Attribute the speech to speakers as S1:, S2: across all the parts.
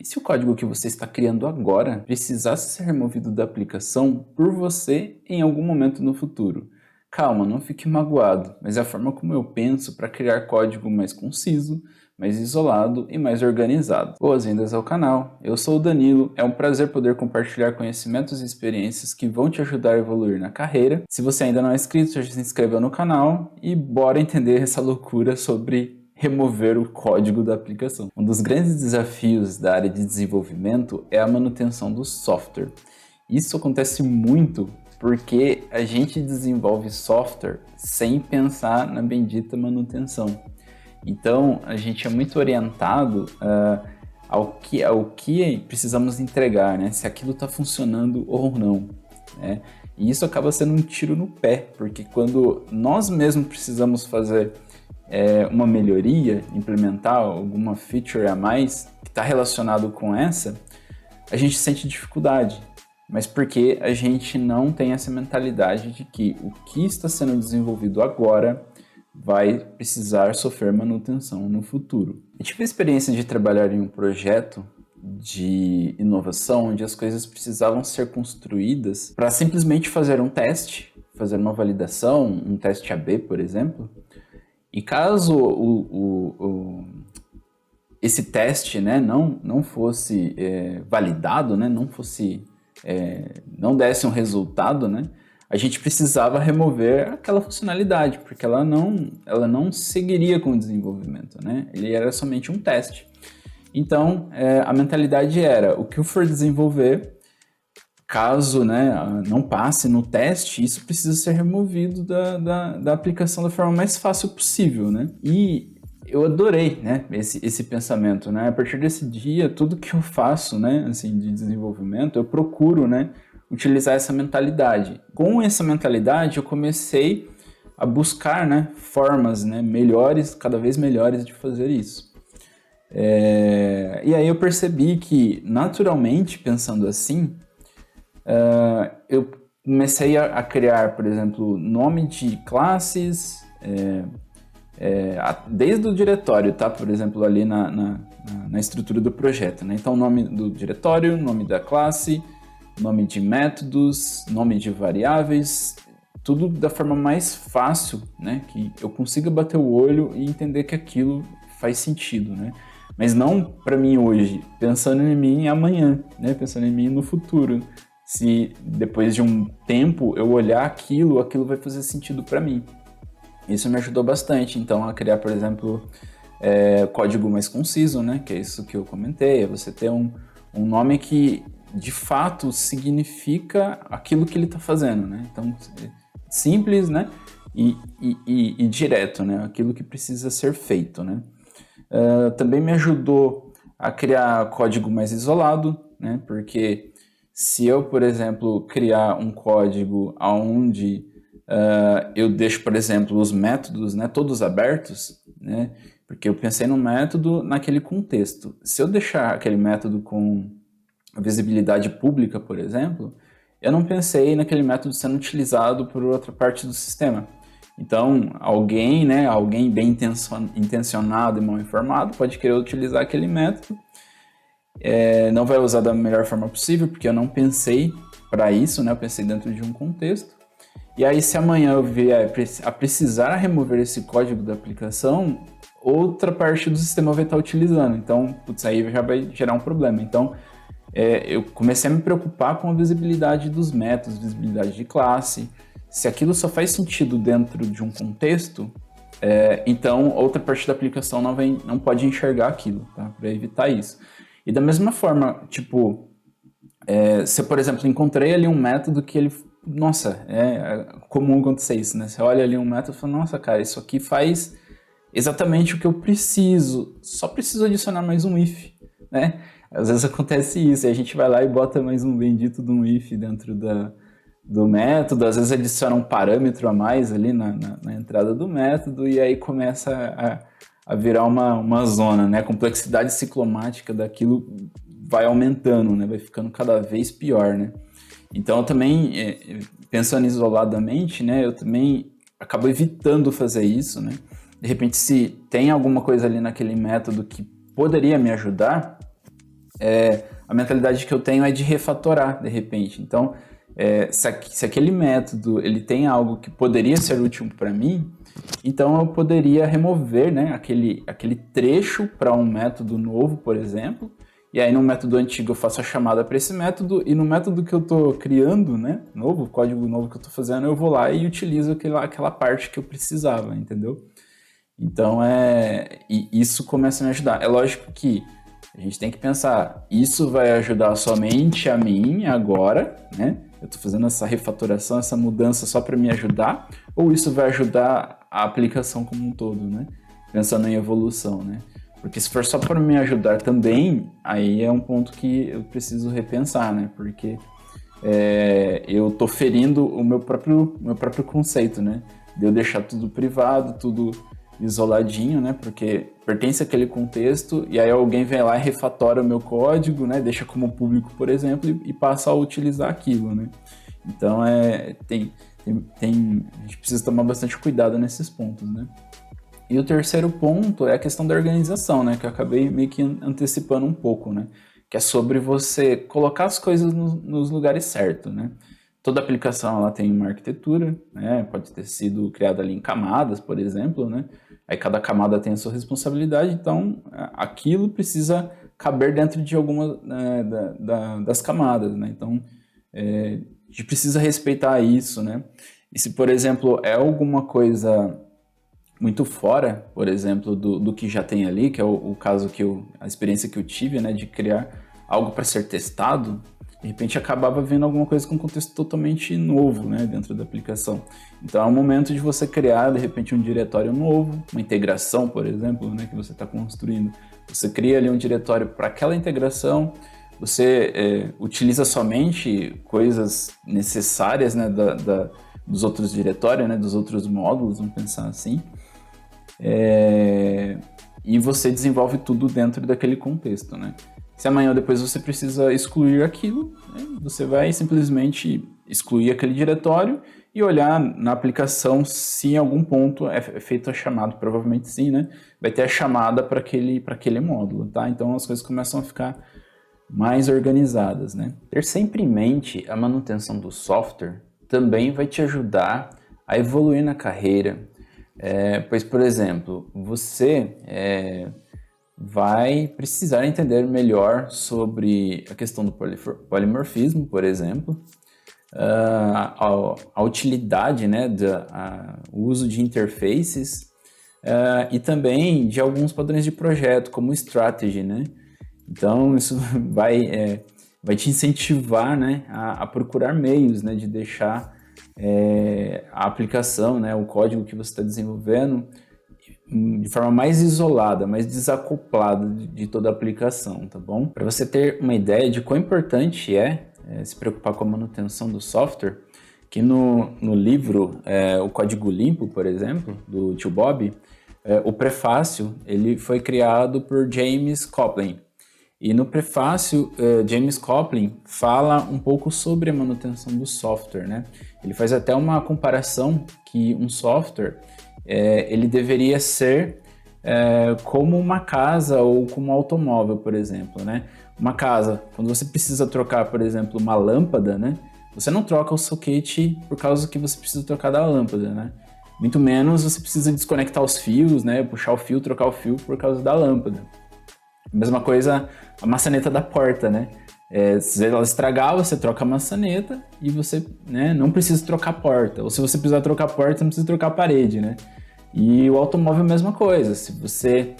S1: E se o código que você está criando agora precisasse ser removido da aplicação por você em algum momento no futuro? Calma, não fique magoado, mas é a forma como eu penso para criar código mais conciso, mais isolado e mais organizado. Boas-vindas ao canal, eu sou o Danilo, é um prazer poder compartilhar conhecimentos e experiências que vão te ajudar a evoluir na carreira. Se você ainda não é inscrito, já se inscreva no canal e bora entender essa loucura sobre remover o código da aplicação. Um dos grandes desafios da área de desenvolvimento é a manutenção do software. Isso acontece muito porque a gente desenvolve software sem pensar na bendita manutenção. Então, a gente é muito orientado ao que precisamos entregar, né? Se aquilo está funcionando ou não, né? E isso acaba sendo um tiro no pé, porque quando nós mesmos precisamos fazer uma melhoria, implementar alguma feature a mais que está relacionado com essa, a gente sente dificuldade. Mas porque a gente não tem essa mentalidade de que o que está sendo desenvolvido agora vai precisar sofrer manutenção no futuro. Eu tive a experiência de trabalhar em um projeto de inovação onde as coisas precisavam ser construídas para simplesmente fazer um teste, fazer uma validação, um teste AB, por exemplo. E caso esse teste, né, não fosse validado, né, não desse um resultado, né, a gente precisava remover aquela funcionalidade, porque ela não seguiria com o desenvolvimento, né? Ele era somente um teste. Então, a mentalidade era, o que eu for desenvolver, caso, né, não passe no teste, isso precisa ser removido da aplicação da forma mais fácil possível, né? E eu adorei, né, esse pensamento, né? A partir desse dia, tudo que eu faço, né, assim, de desenvolvimento, eu procuro, né, utilizar essa mentalidade. Com essa mentalidade, eu comecei a buscar, né, formas, né, melhores, cada vez melhores de fazer isso. E aí eu percebi que, naturalmente, pensando assim, eu comecei a criar, por exemplo, nome de classes, desde o diretório, tá? Por exemplo, ali na estrutura do projeto, né? Então, nome do diretório, nome da classe, nome de métodos, nome de variáveis, tudo da forma mais fácil, né? Que eu consiga bater o olho e entender que aquilo faz sentido, né? Mas não para mim hoje, pensando em mim amanhã, né? Pensando em mim no futuro. Se depois de um tempo eu olhar aquilo vai fazer sentido para mim. Isso me ajudou bastante, então, a criar, por exemplo, código mais conciso, né? Que é isso que eu comentei, é você ter um nome que, de fato, significa aquilo que ele está fazendo, né? Então, simples, né? E direto, né? Aquilo que precisa ser feito, né? Também me ajudou a criar código mais isolado, né? Porque se eu, por exemplo, criar um código onde eu deixo, por exemplo, os métodos, né, todos abertos, né, porque eu pensei no método naquele contexto. Se eu deixar aquele método com visibilidade pública, por exemplo, eu não pensei naquele método sendo utilizado por outra parte do sistema. Então, alguém bem intencionado e mal informado pode querer utilizar aquele método, não vai usar da melhor forma possível, porque eu não pensei para isso, né, eu pensei dentro de um contexto. E aí, se amanhã eu vier a precisar remover esse código da aplicação, outra parte do sistema vai estar utilizando. Então, aí já vai gerar um problema. Então, eu comecei a me preocupar com a visibilidade dos métodos, visibilidade de classe. Se aquilo só faz sentido dentro de um contexto, então outra parte da aplicação não pode enxergar aquilo, tá? Para evitar isso. E da mesma forma, tipo, se eu, por exemplo, encontrei ali um método que ele... Nossa, é comum acontecer isso, né? Você olha ali um método e fala, nossa, cara, isso aqui faz exatamente o que eu preciso, só preciso adicionar mais um if, né? Às vezes acontece isso, e a gente vai lá e bota mais um bendito de um if dentro do método, às vezes adiciona um parâmetro a mais ali na entrada do método, e aí começa a virar uma zona, né? A complexidade ciclomática daquilo vai aumentando, né? Vai ficando cada vez pior, né? Então, eu também, pensando isoladamente, né, eu também acabo evitando fazer isso, né? De repente, se tem alguma coisa ali naquele método que poderia me ajudar, a mentalidade que eu tenho é de refatorar, de repente. Então, se aquele método ele tem algo que poderia ser útil para mim, então eu poderia remover, né, aquele trecho para um método novo, por exemplo, e aí no método antigo eu faço a chamada para esse método, e no método que eu estou criando, né, novo, o código novo que eu estou fazendo, eu vou lá e utilizo aquela parte que eu precisava, entendeu? Então, e isso começa a me ajudar. É lógico que a gente tem que pensar, isso vai ajudar somente a mim agora, né? Eu estou fazendo essa refatoração, essa mudança só para me ajudar, ou isso vai ajudar a aplicação como um todo, né? Pensando em evolução, né? Porque se for só para me ajudar também, aí é um ponto que eu preciso repensar, né? Porque eu estou ferindo o meu próprio conceito, né? De eu deixar tudo privado, tudo isoladinho, né? Porque pertence àquele contexto, e aí alguém vem lá e refatora o meu código, né? Deixa como público, por exemplo, e passa a utilizar aquilo, né? Então, a gente precisa tomar bastante cuidado nesses pontos, né? E o terceiro ponto é a questão da organização, né? Que eu acabei meio que antecipando um pouco, né? Que é sobre você colocar as coisas nos lugares certos, né? Toda aplicação ela tem uma arquitetura, né? Pode ter sido criada ali em camadas, por exemplo, né? Aí cada camada tem a sua responsabilidade, então aquilo precisa caber dentro de alguma das camadas, né? Então a gente precisa respeitar isso, né? E se, por exemplo, é alguma coisa muito fora, por exemplo, do que já tem ali, que é o caso a experiência que eu tive, né? De criar algo para ser testado, de repente acabava vendo alguma coisa com um contexto totalmente novo, né, dentro da aplicação. Então é o momento de você criar, de repente, um diretório novo, uma integração, por exemplo, né, que você está construindo. Você cria ali um diretório para aquela integração, você utiliza somente coisas necessárias, né, dos outros diretórios, né, dos outros módulos, vamos pensar assim, e você desenvolve tudo dentro daquele contexto, né. Se amanhã ou depois você precisa excluir aquilo, né, você vai simplesmente excluir aquele diretório e olhar na aplicação se em algum ponto é feito a chamada, provavelmente sim, né? Vai ter a chamada para aquele módulo, tá? Então as coisas começam a ficar mais organizadas, né? Ter sempre em mente a manutenção do software também vai te ajudar a evoluir na carreira, pois, por exemplo, você vai precisar entender melhor sobre a questão do polimorfismo, por exemplo, a utilidade, né, o uso de interfaces e também de alguns padrões de projeto, como o Strategy, né? Então, isso vai te incentivar, né, a procurar meios, né, de deixar a aplicação, né, o código que você está desenvolvendo de forma mais isolada, mais desacoplada de toda a aplicação, tá bom? Para você ter uma ideia de quão importante se preocupar com a manutenção do software, que no livro O Código Limpo, por exemplo, do tio Bob, o prefácio ele foi criado por James Coplin. E no prefácio, James Coplin fala um pouco sobre a manutenção do software, né? Ele faz até uma comparação que um software ele deveria ser como uma casa ou como um automóvel, por exemplo, né? Uma casa, quando você precisa trocar, por exemplo, uma lâmpada, né? Você não troca o soquete por causa que você precisa trocar da lâmpada, né? Muito menos você precisa desconectar os fios, né? Puxar o fio, trocar o fio por causa da lâmpada. A mesma coisa, a maçaneta da porta, né? Se ela estragar, você troca a maçaneta e você, né, não precisa trocar a porta. Ou se você precisar trocar a porta, você não precisa trocar a parede, né? E o automóvel é a mesma coisa. Se você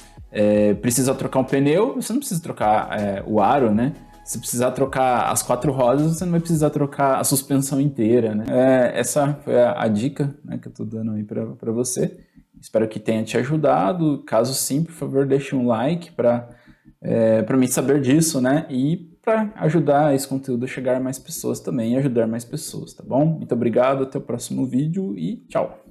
S1: precisa trocar um pneu, você não precisa trocar o aro, né? Se precisar trocar as 4 rodas, você não vai precisar trocar a suspensão inteira, né? Essa foi a dica, né, que eu tô dando aí para você. Espero que tenha te ajudado. Caso sim, por favor, deixe um like para mim saber disso, né? E para ajudar esse conteúdo a chegar a mais pessoas também e ajudar mais pessoas, tá bom? Muito obrigado, até o próximo vídeo e tchau!